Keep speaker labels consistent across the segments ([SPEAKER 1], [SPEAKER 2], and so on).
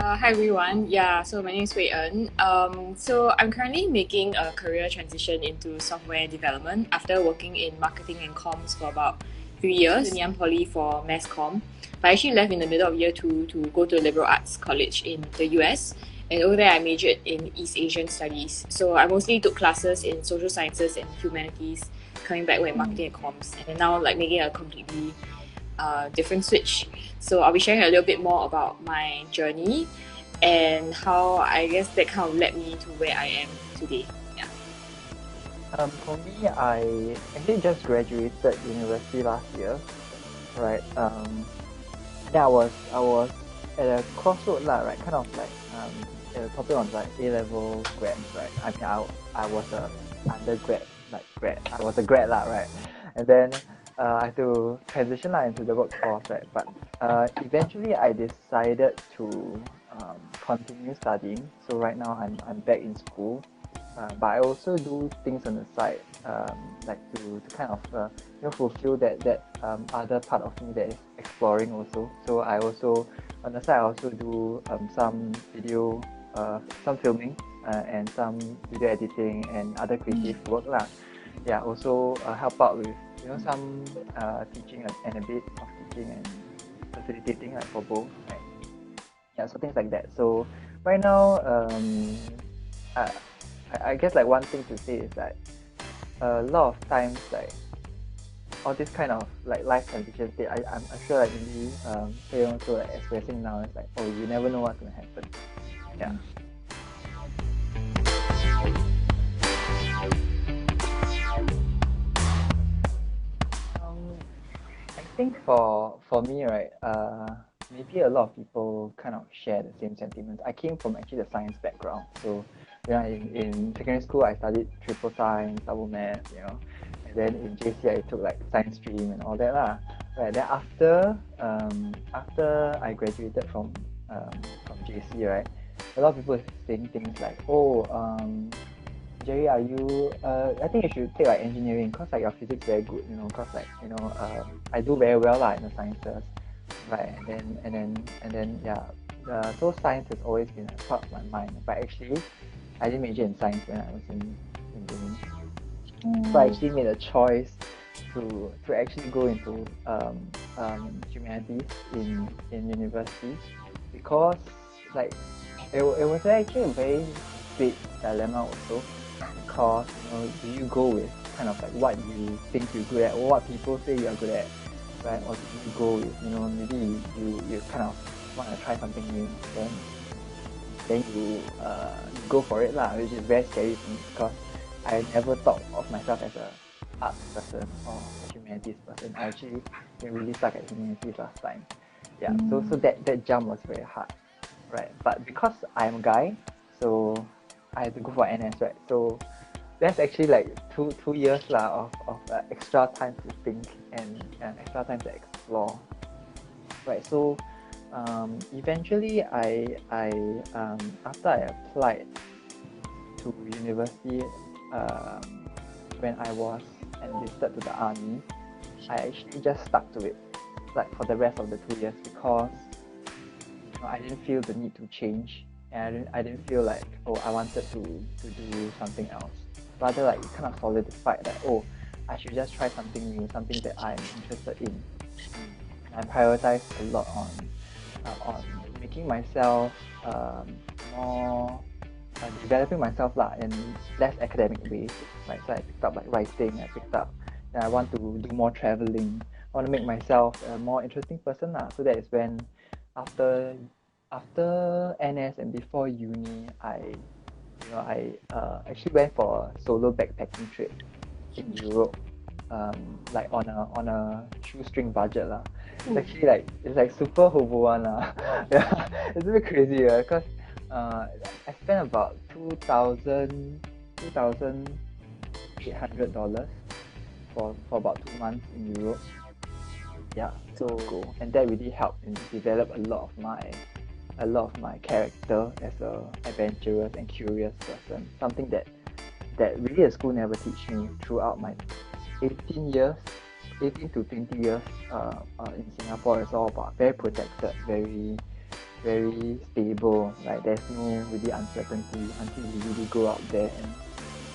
[SPEAKER 1] Hi everyone. Yeah, so my name is Hui En. So I'm currently making a career transition into software development after working in marketing and comms for about 3 years in Ngee Poly for mass comm. But I actually left in the middle of year two to go to a liberal arts college in the US. And over there, I majored in East Asian studies. So I mostly took classes in social sciences and humanities, coming back with marketing and comms, and then now like making a completely different switch. So I'll be sharing a little bit more about my journey and how I guess that kind of led me to where I am today. Yeah.
[SPEAKER 2] For me, I actually just graduated university last year, right? Then I was at a crossroad lah, right? Kind of like at the topic on like A level grads, right? I mean, I was a undergrad, like grad. I was a grad lah, right? And then I had to transition lah into the workforce, right? But eventually I decided to continue studying. So right now I'm back in school. But I also do things on the side, like to kind of fulfill that other part of me that is exploring also. So I also on the side I also do some video, some filming, and some video editing and other creative work lah. Yeah, also help out with some teaching and a bit of teaching and facilitating like for both. Right? Yeah, so things like that. So right now, I, I guess like one thing to say is that a lot of times like all this kind of like life transition state, I'm sure like maybe Fei also like expressing now is like, oh, you never know what's gonna happen. Yeah. Um, I think for me, right, maybe a lot of people kind of share the same sentiments. I came from actually the science background, so in secondary school I studied triple science, double math, and then in JC I took like science stream and all that lah. Right. Then after I graduated from JC, right, a lot of people saying things like, oh, Jerry, are you? I think you should take like engineering, cause like your physics very good, cause like I do very well lah in the sciences, right? And then yeah, so science has always been a part of my mind. But actually, I didn't major in science when I was in uni, so I actually made a choice to actually go into humanities in university because like it was actually a very big dilemma also because do you go with kind of like what you think you're good at or what people say you're good at, right? Or do you go with maybe you kind of want to try something new, then you go for it lah, which is very scary to me because I never thought of myself as a arts person or a humanities person. I actually really stuck at humanities last time. Yeah, so that jump was very hard, right? But because I'm a guy, so I had to go for NS, right? So that's actually like two years lah of extra time to think and extra time to explore, right? So eventually I after I applied to university when I was enlisted to the army, I actually just stuck to it like for the rest of the 2 years because I didn't feel the need to change and I didn't feel like I wanted to do something else. Rather like it kind of solidified that I should just try something new, something that I'm interested in. I prioritize a lot on making myself more developing myself lah in less academic ways. Right, so I picked up like writing. I picked up. And I want to do more traveling. I want to make myself a more interesting person lah. So that is when after NS and before uni, I actually went for a solo backpacking trip in Europe, like on a shoestring budget lah. It's actually like super hobo one lah. Yeah, it's a bit crazy because I spent about $2,800 for about 2 months in Europe. Yeah, so and that really helped and develop a lot of my character as a adventurous and curious person. Something that really the school never teach me throughout my 18 years, 18 to 20 years in Singapore. It's all about very protected, very very stable. Like there's no really uncertainty until you really go out there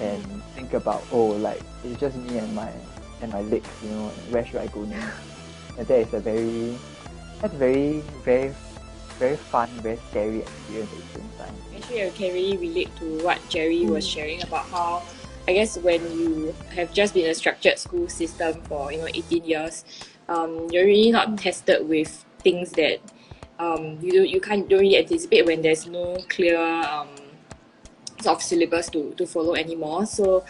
[SPEAKER 2] and think about, oh, like it's just me and my legs, you know, where should I go next? And that is a very fun, very scary experience at the same time.
[SPEAKER 1] Actually, I can really relate to what Jerry was sharing about how, I guess, when you have just been in a structured school system for 18 years, you're really not tested with things that you can't don't really anticipate when there's no clear sort of syllabus to follow anymore. So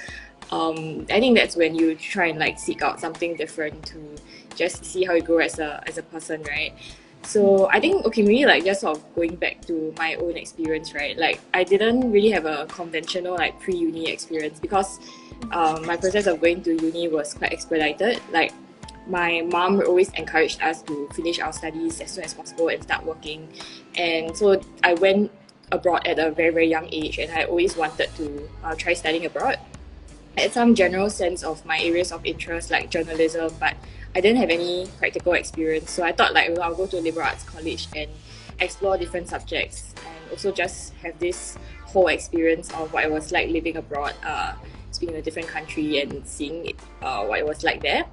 [SPEAKER 1] I think that's when you try and like seek out something different to just see how you grow as a person, right? So I think, okay, maybe like just sort of going back to my own experience, right? Like I didn't really have a conventional like pre-uni experience because my process of going to uni was quite expedited. Like my mom always encouraged us to finish our studies as soon as possible and start working. And so I went abroad at a very, very young age, and I always wanted to try studying abroad. I had some general sense of my areas of interest like journalism, but I didn't have any practical experience. So I thought like, well, I'll go to a liberal arts college and explore different subjects and also just have this whole experience of what it was like living abroad, speaking in a different country and seeing what it was like there.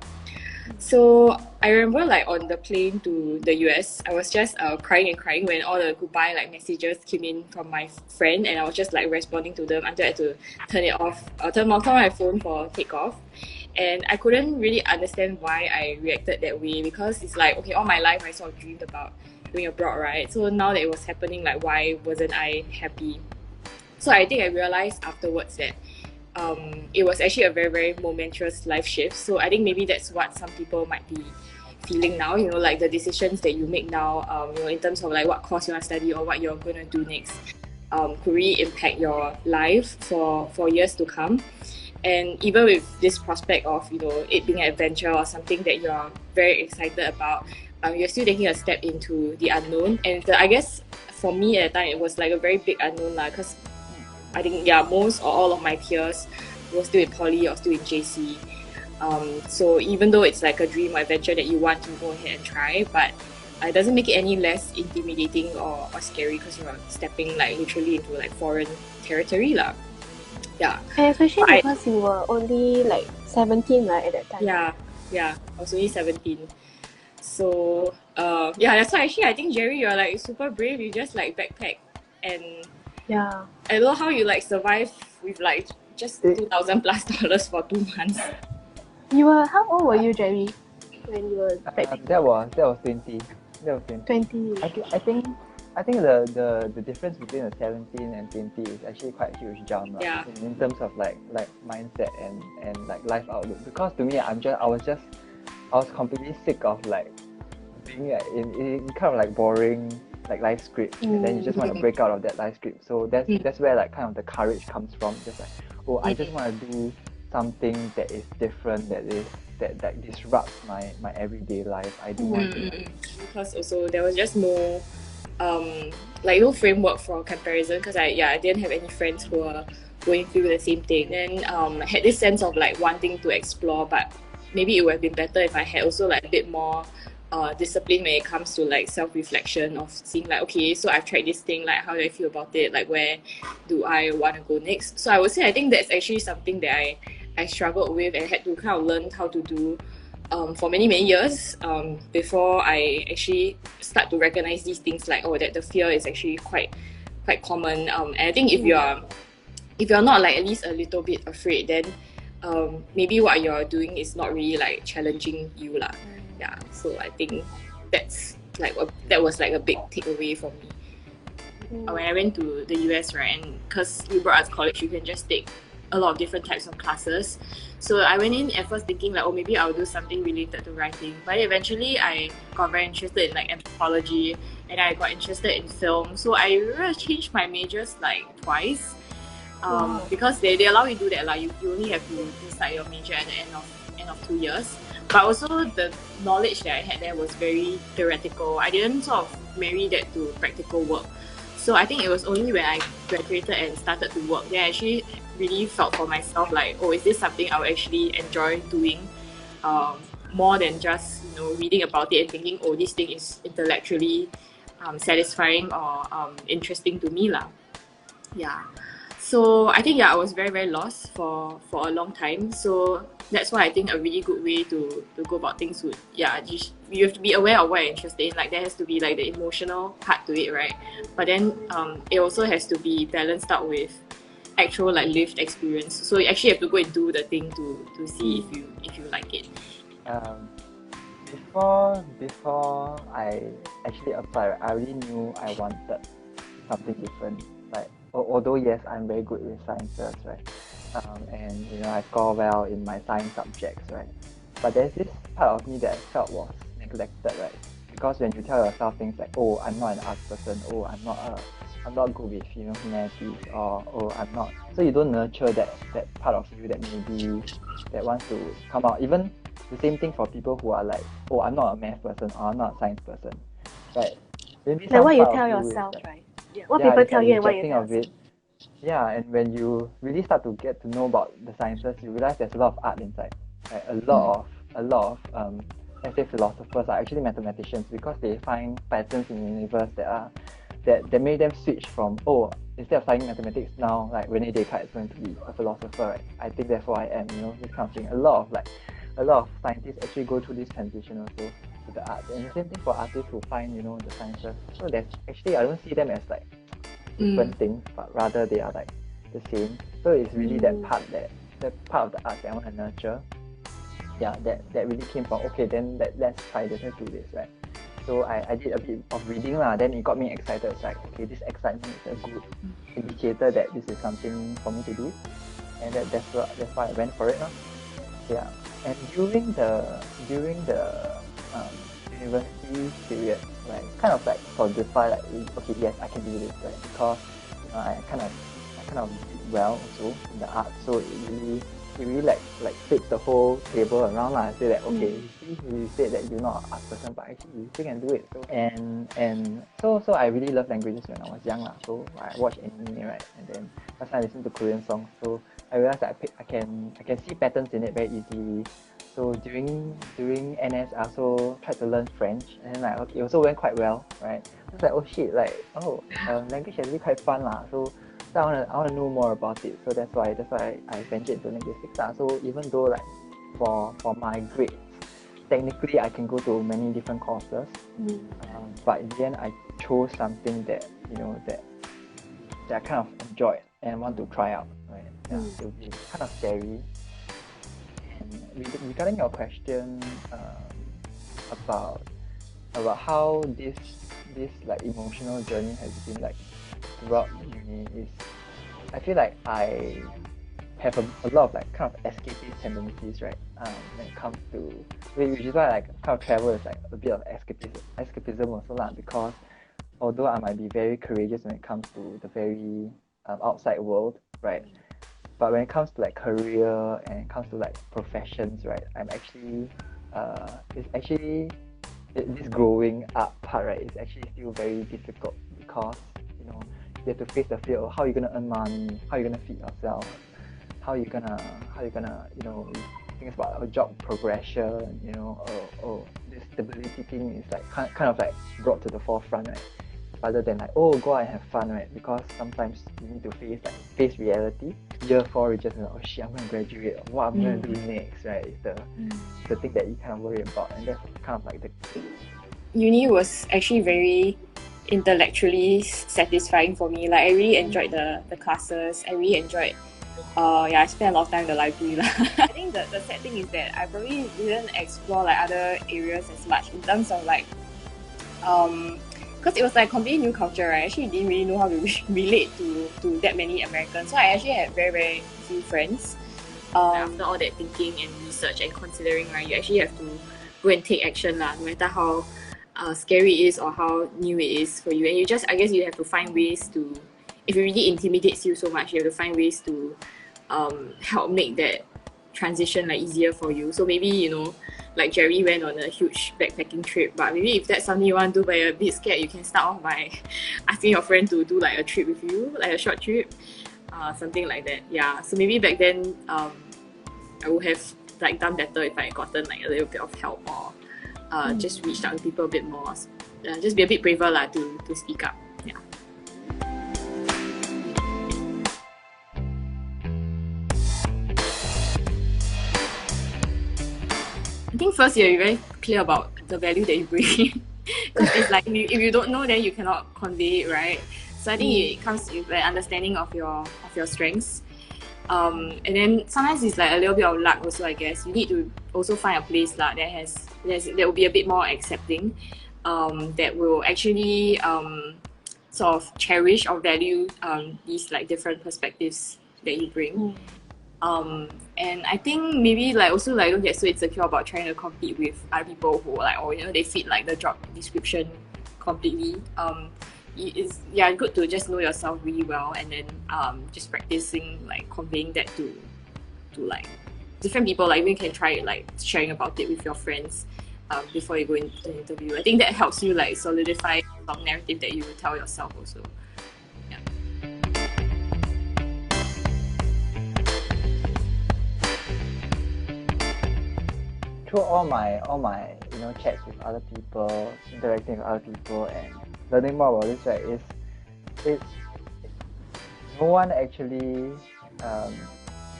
[SPEAKER 1] So I remember like on the plane to the US, I was just crying and crying when all the goodbye like messages came in from my friend, and I was just like responding to them until I had to turn off my phone for takeoff. And I couldn't really understand why I reacted that way, because it's like, okay, all my life I sort of dreamed about going abroad, right? So now that it was happening, like why wasn't I happy? So I think I realized afterwards that it was actually a very, very momentous life shift. So I think maybe that's what some people might be feeling now, like the decisions that you make now, in terms of like what course you want to study or what you're going to do next, could really impact your life for years to come. And even with this prospect of, it being an adventure or something that you're very excited about, you're still taking a step into the unknown. And I guess for me at the time, it was like a very big unknown, because I think, most or all of my peers were still in poly or still in JC. So even though it's like a dream or adventure that you want to go ahead and try, but it doesn't make it any less intimidating or scary, because you're stepping like literally into like foreign territory lah. Yeah.
[SPEAKER 3] And especially because you were only like 17, right, at that time.
[SPEAKER 1] Yeah. I was only 17. So that's why actually I think, Jerry, you're like super brave. You just like backpack, and
[SPEAKER 3] yeah,
[SPEAKER 1] I don't know how you like survive with like just $2,000+ for 2 months.
[SPEAKER 3] How old were you, Jerry, when you were backpacking?
[SPEAKER 2] That was 20. That was 20.
[SPEAKER 3] 20.
[SPEAKER 2] I think the difference between the 17 and 20 is actually quite a huge jump,
[SPEAKER 1] Yeah.
[SPEAKER 2] in terms of like mindset and like life outlook. Because to me, I was completely sick of like being in kind of like boring like life script, and then you just want to break out of that life script. So that's where like kind of the courage comes from. Just like, oh, I just want to do something that is different, that disrupts my everyday life. I do want to.
[SPEAKER 1] Because also there was just no no framework for comparison, because I didn't have any friends who were going through the same thing. Then I had this sense of like wanting to explore, but maybe it would have been better if I had also like a bit more discipline when it comes to like self-reflection, of seeing like, okay, so I've tried this thing, like how do I feel about it, like where do I want to go next. So I would say I think that's actually something that I struggled with and had to kind of learn how to do for many years before I actually start to recognize these things, like, oh, that the fear is actually quite common, and I think if you're not like at least a little bit afraid, then maybe what you're doing is not really like challenging you lah. Yeah, so I think that's like that was like a big takeaway for me. When I went to the US, right, and because liberal arts college, you can just take a lot of different types of classes. So I went in at first thinking like, oh, maybe I'll do something related to writing. But eventually I got very interested in like anthropology, and I got interested in film. So I really changed my majors like twice. Because they allow you to do that. Like you only have to decide your major at the end of 2 years. But also the knowledge that I had there was very theoretical. I didn't sort of marry that to practical work. So I think it was only when I graduated and started to work that I actually really felt for myself like, oh, is this something I would actually enjoy doing, more than just reading about it and thinking, oh, this thing is intellectually satisfying or interesting to me lah. Yeah. So I think I was very very lost for a long time. So that's why I think a really good way to go about things would just you have to be aware of what you're interested in. Like there has to be like the emotional part to it, right? But then it also has to be balanced out with actual like lived experience. So you actually have to go and do the thing to see if you like it.
[SPEAKER 2] Before I actually applied, I already knew I wanted something different. Like although yes, I'm very good with sciences, right? And I score well in my science subjects, right? But there's this part of me that I felt was neglected, right? Because when you tell yourself things like, oh, I'm not an arts person, oh, I'm not good with humanities, or oh, I'm not. So you don't nurture that part of you that maybe that wants to come out. Even the same thing for people who are like, oh, I'm not a math person or I'm not a science person, right? Maybe
[SPEAKER 3] Like what you
[SPEAKER 2] part
[SPEAKER 3] tell
[SPEAKER 2] of you
[SPEAKER 3] yourself,
[SPEAKER 2] is like,
[SPEAKER 3] right? What people tell you and what you
[SPEAKER 2] rejecting
[SPEAKER 3] tell
[SPEAKER 2] of
[SPEAKER 3] yourself.
[SPEAKER 2] it. Yeah, and when you really start to get to know about the sciences, you realize there's a lot of art inside. Right? A lot of let's say philosophers are actually mathematicians because they find patterns in the universe that made them switch from, oh, instead of studying mathematics now, like Rene Descartes is going to be a philosopher, right? I think therefore I am, this kind of thing. A lot of scientists actually go through this transition also to the arts. And the same thing for artists who find, the sciences. So there's actually, I don't see them as like different things, but rather they are like the same. So it's really that part of the art that I want to nurture. Yeah, that really came from, okay, then let's try this, let's do this, right? So I did a bit of reading lah, then it got me excited. It's like, okay, this excitement is a good indicator that this is something for me to do, and that's why I went for it. Yeah, and during the university period, like kind of like solidify like, okay, yes, I can do this, right? Because I kind of did well also in the art, so it really like flips the whole table around lah. I say that, okay, you said that you're not an art person, but actually you still can do it. So I really love languages when I was young lah. So I watched anime, right, and then last time I listened to Korean songs. So I realized that I can see patterns in it very easily. So during NS, I also tried to learn French, and then like, okay, it also went quite well, right? I was like, oh shit, like, language is really quite fun lah. So I want to know more about it. So that's why I ventured into linguistics lah. So even though like for my grades, technically I can go to many different courses, but in the end I chose something that that I kind of enjoyed and want to try out. Right? Yeah, it will be kind of scary. And regarding your question about how this like emotional journey has been like throughout uni, is I feel like I have a lot of like kind of escapist tendencies, right? When it comes to, which is why like kind of travel is like a bit of escapism also lah, because although I might be very courageous when it comes to the very outside world, right? But when it comes to like career and it comes to like professions, right, I'm actually this growing up part, right, is actually still very difficult because you have to face the fear of how you're gonna earn money, how you're gonna feed yourself, how you're gonna think about a job progression, this stability thing is like kind of like brought to the forefront, right? Rather than like, oh, go out and have fun, right? Because sometimes you need to face reality. Year 4 is just like, oh shit, I'm gonna graduate. What I'm gonna do next, right? It's the thing that you kind of worry about, and that's kind of like the
[SPEAKER 1] uni was actually very intellectually satisfying for me. Like I really enjoyed the classes. I really enjoyed I spent a lot of time in the library. I think the sad thing is that I probably didn't explore like other areas as much in terms of like because it was like a completely new culture, right? I actually didn't really know how to relate to that many Americans. So I actually had very, very few friends. After all that thinking and research and considering, right, you actually have to go and take action lah, no matter how scary it is or how new it is for you. And I guess you have to find ways to, if it really intimidates you so much, you have to find ways to help make that transition like easier for you. So maybe, like Jerry went on a huge backpacking trip, but maybe if that's something you want to do but you're a bit scared, you can start off by asking your friend to do like a trip with you, like a short trip, something like that. Yeah, so maybe back then I would have like done better if I had gotten like a little bit of help or just reached out to people a bit more. just be a bit braver lah to speak up. Yeah. I think first you're very clear about the value that you bring. Because it's like if you don't know, then you cannot convey it, right? So I think it comes with an understanding of your strengths. And then sometimes it's like a little bit of luck also, I guess. You need to also find a place that will be a bit more accepting, that will actually sort of cherish or value these like different perspectives that you bring. And I think maybe like also like don't get so insecure about trying to compete with other people who like, or you know, they fit like the job description completely. It's good to just know yourself really well, and then just practicing like conveying that to like different people. Like you can try like sharing about it with your friends before you go into the interview. I think that helps you like solidify some narrative that you will tell yourself also.
[SPEAKER 2] Through all my chats with other people, interacting with other people, and learning more about this, right, is no one actually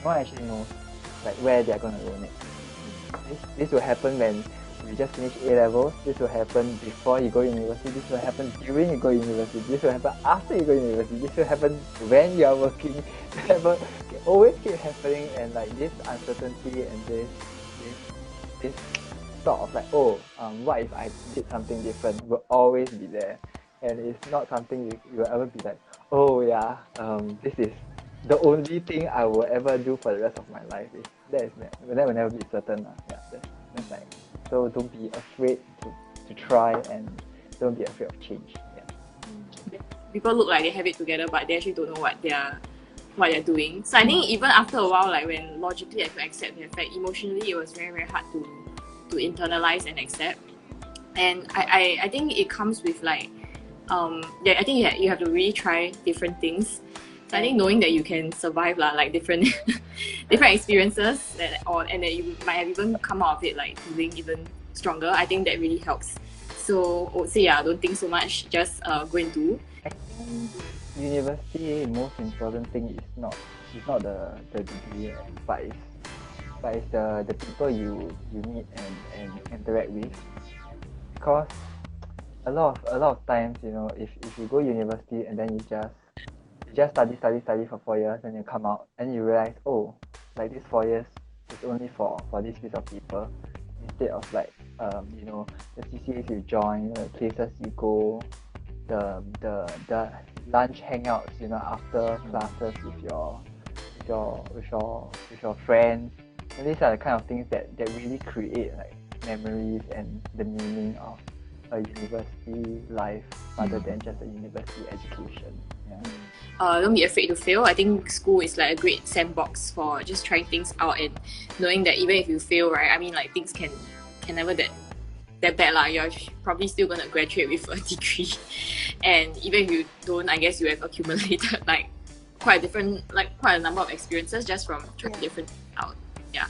[SPEAKER 2] knows like where they're gonna go next. This will happen when you just finish A levels. This will happen before you go university. This will happen during you go university. This will happen after you go university. This will happen when you are working. It always keep happening, and like this uncertainty and this sort of like, what if I did something different, will always be there. And it's not something you will ever be like, this is the only thing I will ever do for the rest of my life. That will never be certain. That's like, so don't be afraid to try, and don't be afraid of change.
[SPEAKER 1] People look like they have it together, but they actually don't know what they're doing. So I think even after a while, like when logically I could accept the fact, emotionally it was very, very hard to internalize and accept. And I think it comes with like I think you have to really try different things. So I think knowing that you can survive like different experiences and that you might have even come out of it like feeling even stronger, I think that really helps. So I would say don't think so much, just go and do.
[SPEAKER 2] I think university most important thing is not the degree, right? but it's the people you meet and interact with. Because a lot of times, if you go university and then you just study for 4 years, and you come out and you realize, like this 4 years is only for this piece of people, instead of like the CCAs you join, the places you go, the lunch hangouts, after classes with your friends. And these are the kind of things that really create like memories and the meaning of a university life rather than just a university education.
[SPEAKER 1] Don't be afraid to fail. I think school is like a great sandbox for just trying things out and knowing that even if you fail, right, I mean like things can never that bad lah. You're probably still gonna graduate with a degree, and even if you don't, I guess you have accumulated like quite a number of experiences just from trying different things out. Yeah.